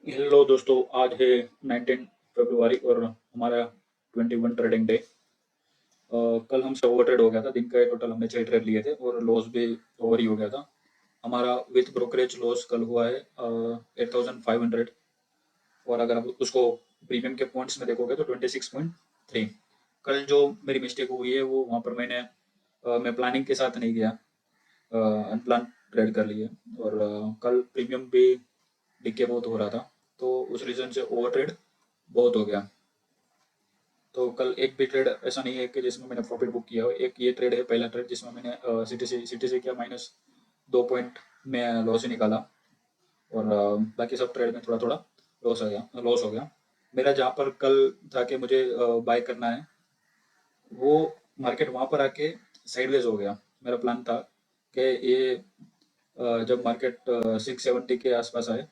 Hello दोस्तों, आज है 19 फरवरी और हमारा 21 ट्रेडिंग डे। कल हमसे ओवर ट्रेड हो गया था। दिन का टोटल हमने 6 ट्रेड लिए थे और लॉस भी ओवर ही हो गया था। हमारा विथ ब्रोकरेज लॉस कल हुआ है 8500। और अगर आप उसको प्रीमियम के पॉइंट्स में देखोगे तो 26.3। कल जो मेरी मिस्टेक हुई है वो वहाँ पर मैं प्लानिंग के साथ नहीं गया, अनप्लान ट्रेड कर लिए। और कल प्रीमियम भी डिके बहुत हो रहा था, तो उस रीज़न से ओवर ट्रेड बहुत हो गया। तो कल एक भी ट्रेड ऐसा नहीं है कि जिसमें मैंने प्रॉफिट बुक किया हो। एक ये ट्रेड है, पहला ट्रेड जिसमें मैंने सीटीसी किया, -2 पॉइंट में लॉस ही निकाला। और बाकी सब ट्रेड में थोड़ा थोड़ा लॉस हो गया। मेरा जहाँ पर कल था कि मुझे बाय करना है, वो मार्केट वहाँ पर आके साइडवेज हो गया। मेरा प्लान था कि ये जब मार्केट 670 के आसपास आए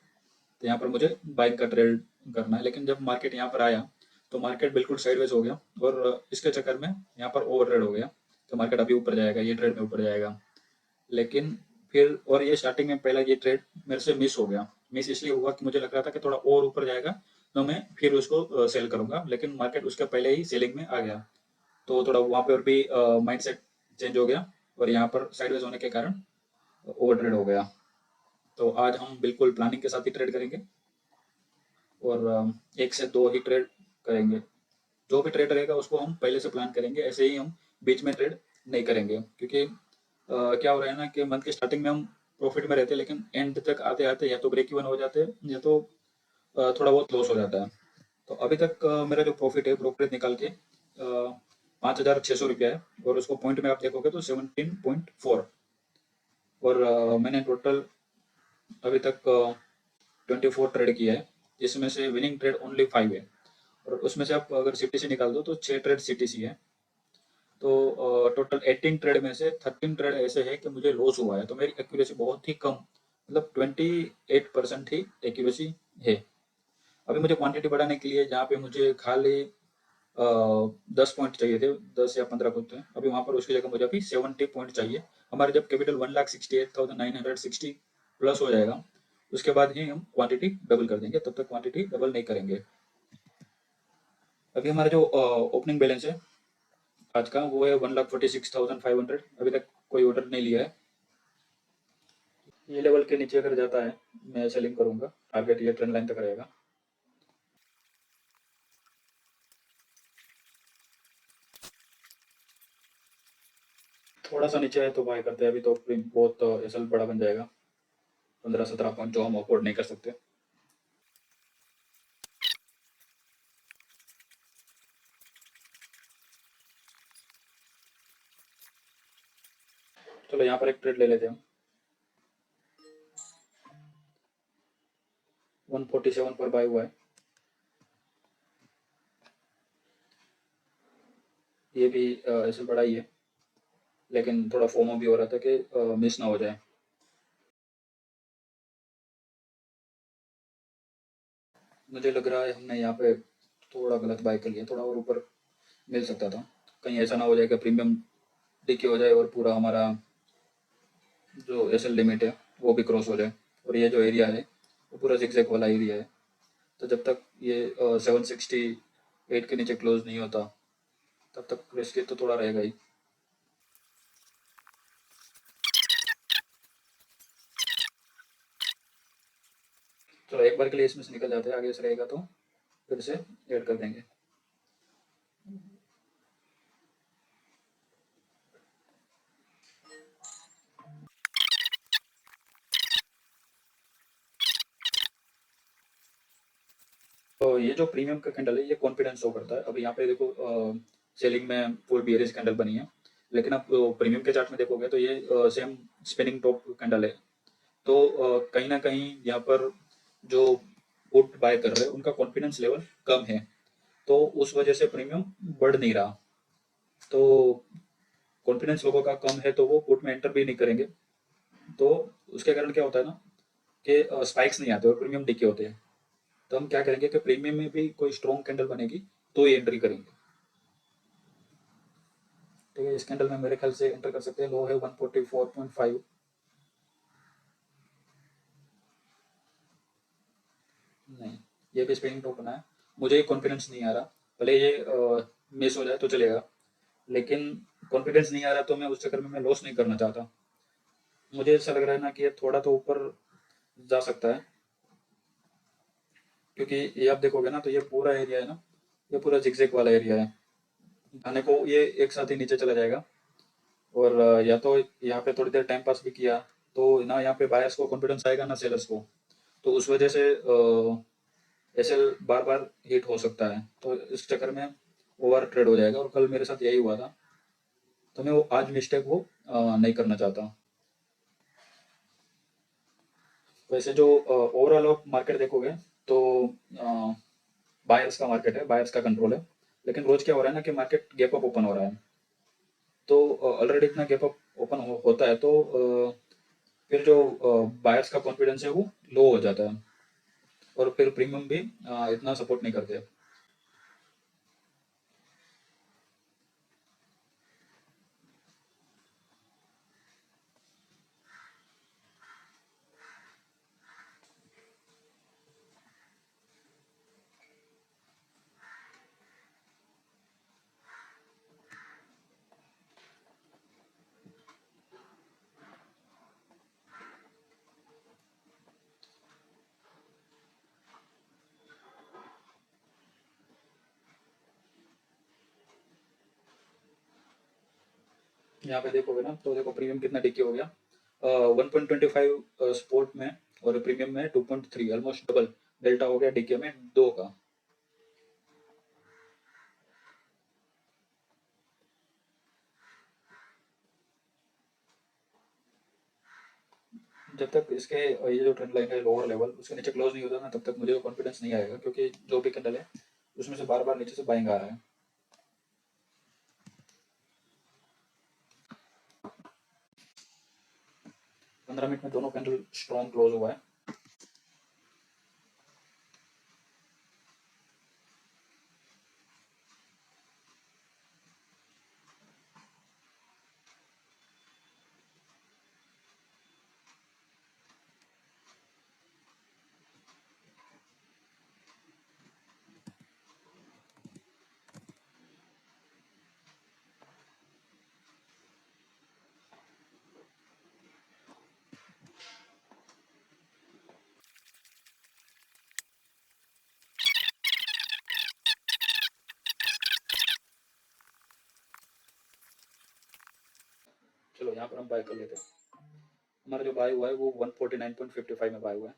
तो यहाँ पर मुझे बाइक का ट्रेड करना है। लेकिन जब मार्केट यहाँ पर आया तो मार्केट बिल्कुल साइडवेज हो गया और इसके चक्कर में यहाँ पर ओवर ट्रेड हो गया। तो मार्केट अभी ऊपर जाएगा, ये ट्रेड में ऊपर जाएगा। लेकिन फिर और ये स्टार्टिंग में पहला ये ट्रेड मेरे से मिस हो गया। मिस इसलिए हुआ कि मुझे लग रहा था कि थोड़ा और ऊपर जाएगा तो मैं फिर उसको सेल करूंगा, लेकिन मार्केट उसके पहले ही सेलिंग में आ गया। तो थोड़ा वहाँ पे और भी माइंड सेट चेंज हो गया और यहाँ पर साइडवेज होने के कारण ओवर ट्रेड हो गया। तो आज हम बिल्कुल प्लानिंग के साथ ही ट्रेड करेंगे और एक से दो ही ट्रेड करेंगे। जो भी ट्रेड रहेगा उसको हम पहले से प्लान करेंगे, ऐसे ही हम बीच में ट्रेड नहीं करेंगे। क्योंकि क्या हो रहा है ना कि मंथ के स्टार्टिंग में हम प्रॉफिट में रहते हैं, लेकिन एंड तक आते आते या तो ब्रेक इवन हो जाते हैं या तो थोड़ा बहुत लॉस हो जाता है। तो अभी तक मेरा जो प्रॉफिट है ब्रोकरेज निकाल के 5,600 रुपया है। और उसको पॉइंट में आप देखोगे तो 17.4। और मैंने टोटल अभी तक 24 ट्रेड किया है, जिसमें से विनिंग ट्रेड ओनली 5 है। और उसमें से आप अगर सीटीसी निकाल दो तो 6 ट्रेड सीटीसी है। तो टोटल 18 ट्रेड में से 13 ट्रेड ऐसे है कि मुझे लॉस हुआ है। तो मेरी एक्यूरेसी बहुत ही कम, मतलब 28% ही एक्यूरेसी है। अभी मुझे क्वांटिटी बढ़ाने के लिए, जहाँ पे मुझे खाली 10 पॉइंट चाहिए थे, 10 या 15 कुछ थे, अभी वहाँ पर उसकी जगह मुझे अभी 70 पॉइंट चाहिए। हमारे जब कैपिटल 1,68,960 प्लस हो जाएगा उसके बाद ही हम क्वांटिटी डबल कर देंगे, तब तक क्वांटिटी डबल नहीं करेंगे। अभी हमारा जो ओपनिंग बैलेंस है आज का वो है 1,46,500। अभी तक कोई ऑर्डर नहीं लिया है। ये लेवल के नीचे अगर जाता है मैं सेलिंग करूंगा। टारगेट ये ट्रेंड लाइन तक रहेगा। थोड़ा सा नीचे है तो बाय करते हैं। अभी तो बहुत एसएल बड़ा बन जाएगा, 15-17 पॉइंट जो हम अफोर्ड नहीं कर सकते। चलो यहाँ पर एक ट्रेड ले लेते हैं हम। 147 पर बाय हुआ है। ये भी एसएल बड़ा ही है, लेकिन थोड़ा फोमो भी हो रहा था कि मिस ना हो जाए। मुझे लग रहा है हमने यहाँ पे थोड़ा गलत बाय कर लिया। थोड़ा और ऊपर मिल सकता था। कहीं ऐसा ना हो जाए कि प्रीमियम डिके हो जाए और पूरा हमारा जो एसएल लिमिट है वो भी क्रॉस हो जाए। और ये जो एरिया है वो पूरा जिगजैग वाला एरिया है। तो जब तक ये 768 के नीचे क्लोज नहीं होता तब तक रिस्क तो थोड़ा रहेगा ही। चलो एक बार के लिए इसमें से निकल जाते हैं, आगे से रहेगा तो फिर से ऐड कर देंगे। तो ये जो प्रीमियम का कैंडल है ये कॉन्फिडेंस शो करता है। अभी यहाँ पे देखो सेलिंग में फुल बियरिश कैंडल बनी है, लेकिन आप प्रीमियम के चार्ट में देखोगे तो ये सेम स्पिनिंग टॉप कैंडल है। तो कहीं ना कहीं यहाँ पर जो पुट बाय कर रहे हैं उनका कॉन्फिडेंस लेवल कम है, तो उस वजह से प्रीमियम बढ़ नहीं रहा। तो कॉन्फिडेंस लोगों का कम है तो वो पुट में एंटर भी नहीं करेंगे। तो उसके कारण क्या होता है ना कि स्पाइक्स नहीं आते और प्रीमियम डिके होते हैं। तो हम क्या करेंगे कि प्रीमियम में भी कोई स्ट्रॉन्ग कैंडल बनेगी तो ही एंट्री करेंगे। ठीक है, इस कैंडल में मेरे ख्याल से एंटर कर सकते हैं। लो है 144.5। ये भी स्पिनिंग टॉप बना है। मुझे कॉन्फिडेंस नहीं आ रहा, भले ये मिस हो जाए तो चलेगा, लेकिन कॉन्फिडेंस नहीं आ रहा तो मैं उस चक्कर में मैं लॉस नहीं करना चाहता। मुझे ऐसा लग रहा है ना कि ये थोड़ा तो ऊपर जा सकता है, क्योंकि ये आप देखोगे ना तो ये पूरा एरिया है ना, ये पूरा जिगजैग वाला एरिया है, जाने को ये एक साथ ही नीचे चला जाएगा। और या तो यहाँ पे थोड़ी देर टाइम पास भी किया तो ना यहाँ पे बायर्स को कॉन्फिडेंस आएगा ना सेलर्स को, तो उस वजह से ऐसे बार बार हिट हो सकता है, तो इस चक्कर में ओवर ट्रेड हो जाएगा। और कल मेरे साथ यही हुआ था, तो मैं वो आज मिस्टेक वो नहीं करना चाहता। वैसे जो ओवरऑल आप मार्केट देखोगे तो बायर्स का मार्केट है, बायर्स का कंट्रोल है, लेकिन रोज क्या हो रहा है ना कि मार्केट गैप अप ओपन हो रहा है। तो ऑलरेडी इतना गैप अप ओपन होता है तो फिर जो बायर्स का कॉन्फिडेंस है वो लो हो जाता है, और फिर प्रीमियम भी इतना सपोर्ट नहीं करते। यहाँ पे देखोगे ना तो देखो प्रीमियम कितना डिके हो गया, 1.25 स्पोर्ट में, और प्रीमियम में 2.3, ऑलमोस्ट डबल डेल्टा हो गया डीके में 2 का। जब तक इसके ये जो ट्रेंड लाइन है लोअर लेवल उसके नीचे क्लोज नहीं होता ना, तब तक मुझे कॉन्फिडेंस नहीं आएगा, क्योंकि जो भी कैंडल है उसमें से बार बार नीचे से बाइंग आ रहा है। 15 मिनट में दोनों कैंडल स्ट्रॉन्ग क्लोज हुआ है। चलो यहाँ पर हम बाय कर लेते हैं। हमारा जो बाय हुआ है वो 149.55 में बाय हुआ है।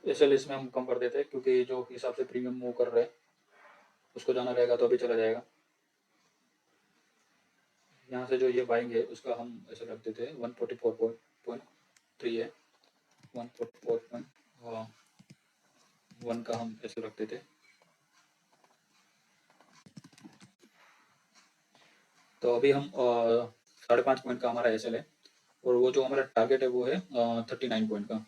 एसएल इसमें हम कम कर देते हैं, क्योंकि जो हिसाब से प्रीमियम मूव कर रहे हैं उसको जाना रहेगा तो अभी चला जाएगा। यहाँ से जो ये बाइंग है उसका हम ऐसे रख देते हैं 144.3 है, 144.1 का हम ऐसे रख देते हैं। तो अभी हम 5.5 पॉइंट का हमारा एसएल है, और वो जो हमारा टारगेट है वो है 39 पॉइंट का।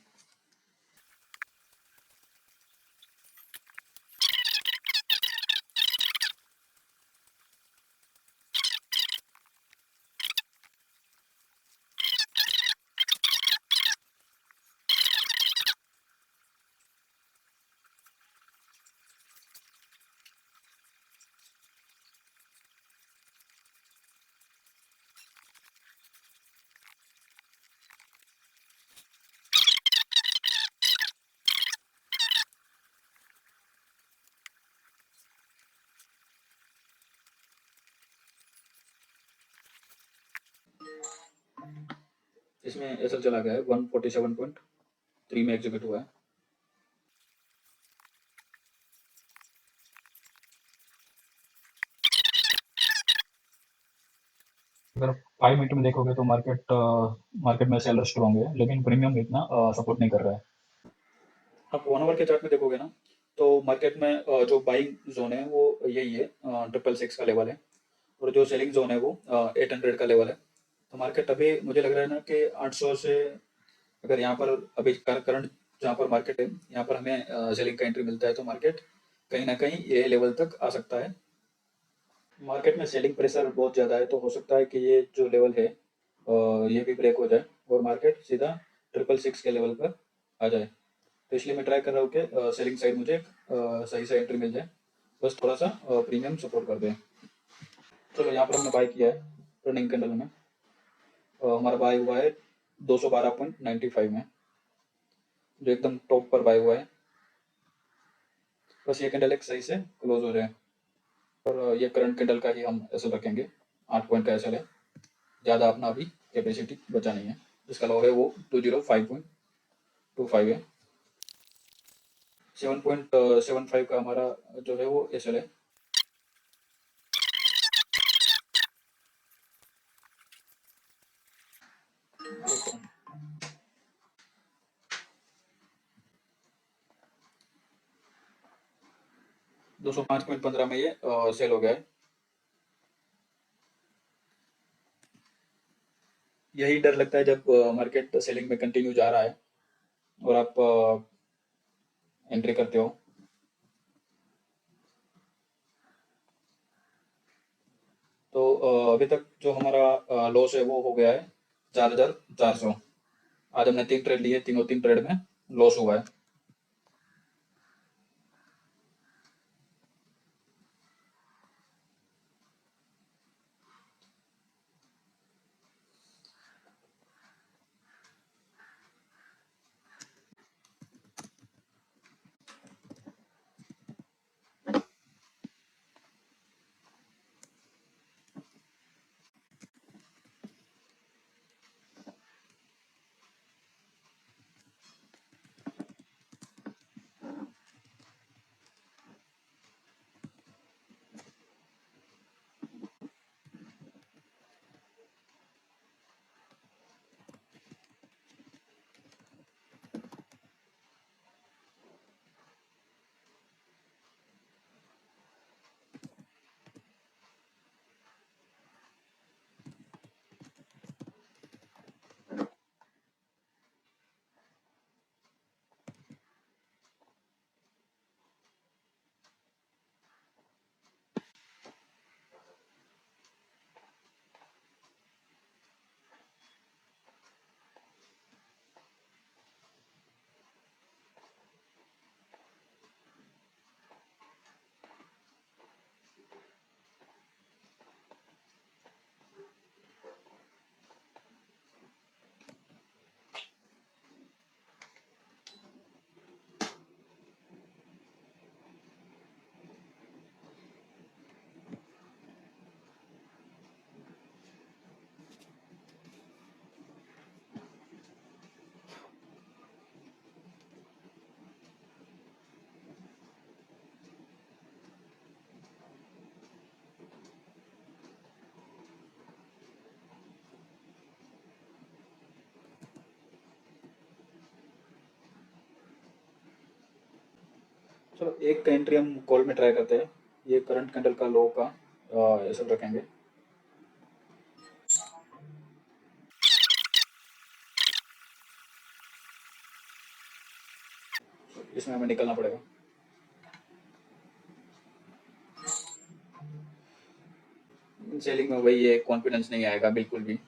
इसमें एसएल चला गया है 147.3 में एग्जीक्यूट हुआ है। अगर 5 मिनट में देखोगे तो मार्केट में सेलर स्ट्रॉन्ग है, लेकिन प्रीमियम इतना सपोर्ट नहीं कर रहा है। आप 1 आवर के चार्ट में देखोगे ना तो मार्केट में जो बाइंग जोन है वो यही है, 666 का लेवल है, और जो सेलिंग जोन है वो 800 का लेवल है। तो मार्केट अभी मुझे लग रहा है ना कि 800 से, अगर यहाँ पर अभी करंट जहाँ पर मार्केट है यहाँ पर हमें सेलिंग का एंट्री मिलता है तो मार्केट कहीं ना कहीं ये लेवल तक आ सकता है। मार्केट में सेलिंग प्रेशर बहुत ज़्यादा है, तो हो सकता है कि ये जो लेवल है ये भी ब्रेक हो जाए और मार्केट सीधा 666 के लेवल पर आ जाए। तो इसलिए मैं ट्राई कर रहा हूँ कि सेलिंग साइड मुझे सही से एंट्री मिल जाए, बस थोड़ा सा प्रीमियम सपोर्ट कर दें। चलो यहाँ पर हमने बाय किया है रनिंग कैंडल में, हमारा बाय हुआ है 212.95 में, जो एकदम टॉप पर बाय हुआ है। बस ये कैंडल एक सही से क्लोज हो जाए, और ये करंट कैंडल का ही हम एसएल रखेंगे। 8 पॉइंट का एसएल है, ज़्यादा अपना अभी कैपेसिटी बचा नहीं है। जिसका लो है वो 205.25 है। 7.75 का हमारा जो है वो एसएल है। दो सौ पाँच पॉइंट 15 में ये सेल हो गया है। यही डर लगता है जब मार्केट सेलिंग में कंटिन्यू जा रहा है और आप एंट्री करते हो। तो अभी तक जो हमारा लॉस है वो हो गया है 4,400। आज हमने 3 ट्रेड लिए, तीनों 3 ट्रेड में लॉस हुआ है। चलो एक का एंट्री हम कॉल में ट्राई करते हैं। ये करंट कैंडल का लो का ये सब रखेंगे। इसमें हमें निकलना पड़ेगा। सेलिंग में वही है, कॉन्फिडेंस नहीं आएगा बिल्कुल भी।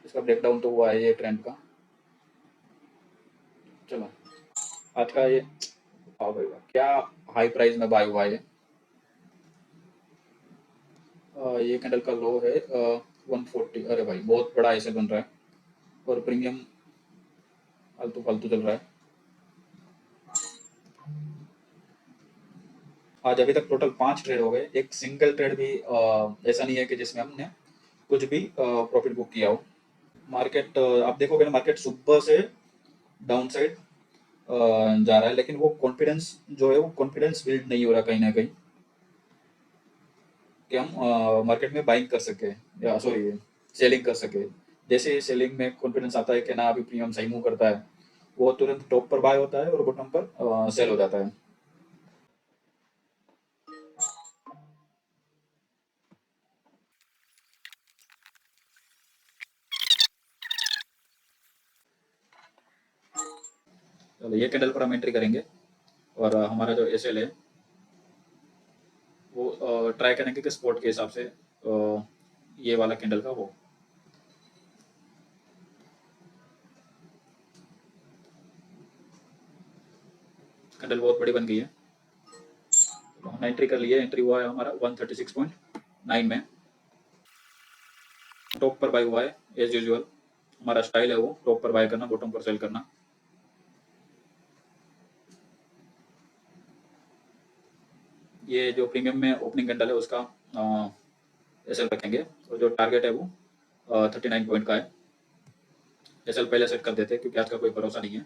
इसका ब्रेकडाउन तो हुआ है ये ट्रेंड का। चलो आज का ये, हाँ भाई वाह, क्या हाई प्राइस में बाय हुआ है ये। ये कैंडल का लो है 140। अरे भाई बहुत बड़ा ऐसे बन रहा है और प्रीमियम फालतू फालतू चल रहा है। आज अभी तक टोटल 5 ट्रेड हो गए, एक सिंगल ट्रेड भी ऐसा नहीं है कि जिसमें हमने कुछ भी प्रॉफिट बुक किया हो। मार्केट आप देखोगे ना, मार्केट सुबह से डाउन साइड जा रहा है, लेकिन वो कॉन्फिडेंस जो है वो कॉन्फिडेंस बिल्ड नहीं हो रहा कहीं ना कहीं कि हम मार्केट में बाइंग कर सके, या सॉरी सेलिंग कर सके। जैसे ही सेलिंग में कॉन्फिडेंस आता है कि ना अभी प्रीमियम सही मूव करता है, वो तुरंत टॉप पर बाय होता है और बॉटम पर सेल हो जाता है। ये कैंडल पर हम एंट्री करेंगे और हमारा जो एसएल है वो ट्राई करेंगे कि स्पॉट के हिसाब से ये वाला कैंडल का हो। कैंडल बहुत बड़ी बन गई है, तो हमने एंट्री कर लिया। एंट्री हुआ है हमारा 136.9 में। टॉप पर बाय हुआ है एज यूजुअल, हमारा स्टाइल है वो टॉप पर बाय करना, बॉटम पर सेल करना। ये जो प्रीमियम में ओपनिंग कैंडल है उसका एसएल रखेंगे और जो टारगेट है वो 39 पॉइंट का है। एसएल पहले सेट कर देते हैं क्योंकि आज का कोई भरोसा नहीं है।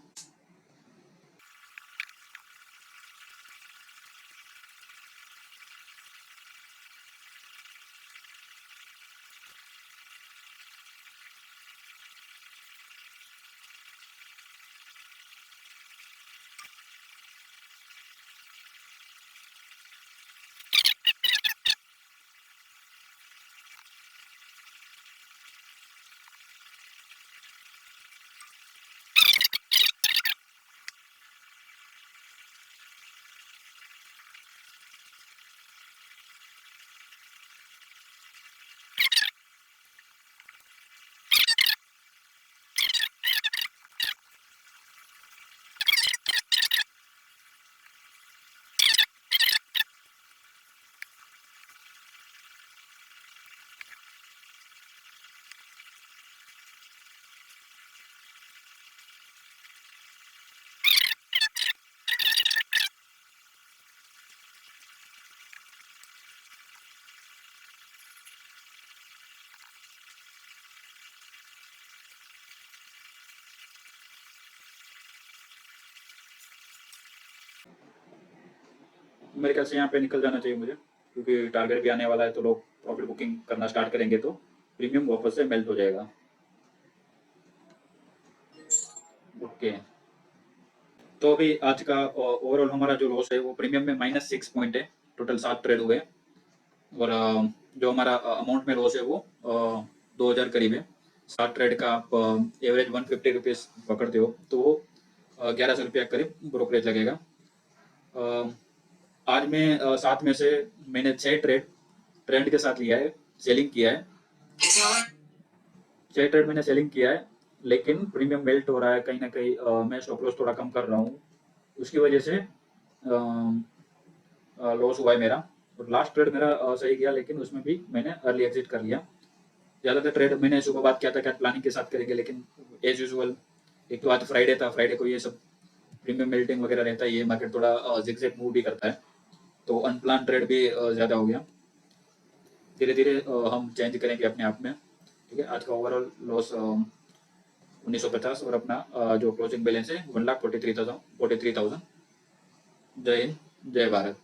मेरे ख्याल से यहाँ पे निकल जाना चाहिए मुझे, क्योंकि टारगेट भी आने वाला है, तो लोग प्रॉफिट बुकिंग करना स्टार्ट करेंगे तो प्रीमियम वापस से मेल्ट हो जाएगा। ओके, तो अभी आज का ओवरऑल हमारा जो लॉस है वो प्रीमियम में -6 पॉइंट है। टोटल 7 ट्रेड हुए और जो हमारा अमाउंट में लॉस है वो 2000 करीब है। 7 ट्रेड का आप एवरेज 150 रुपीज़ पकड़ते हो तो वो 1100 रुपया करीब ब्रोकरेज लगेगा। आज में 7 में से मैंने 6 ट्रेड ट्रेंड के साथ लिया है, सेलिंग किया है। 6 ट्रेड मैंने सेलिंग किया है, लेकिन प्रीमियम मेल्ट हो रहा है कहीं ना कहीं। मैं स्टॉप लॉस थोड़ा कम कर रहा हूँ, उसकी वजह से लॉस हुआ है मेरा। और लास्ट ट्रेड मेरा सही गया, लेकिन उसमें भी मैंने अर्ली एग्जिट कर लिया। ज़्यादातर ट्रेड मैंने सुबह बात किया था कि प्लानिंग के साथ करेंगे, लेकिन एज यूजुअल एक तो आज फ्राइडे था, फ्राइडे को ये सब प्रीमियम मेल्टिंग वगैरह रहता है, ये मार्केट थोड़ा जिगजैग मूव भी करता है, तो अनप्लान ट्रेड भी ज़्यादा हो गया। धीरे धीरे हम चेंज करेंगे अपने आप में। ठीक है, आज का ओवरऑल लॉस 1950 और अपना जो क्लोजिंग बैलेंस है 1,43,000। जय हिंद, जय भारत।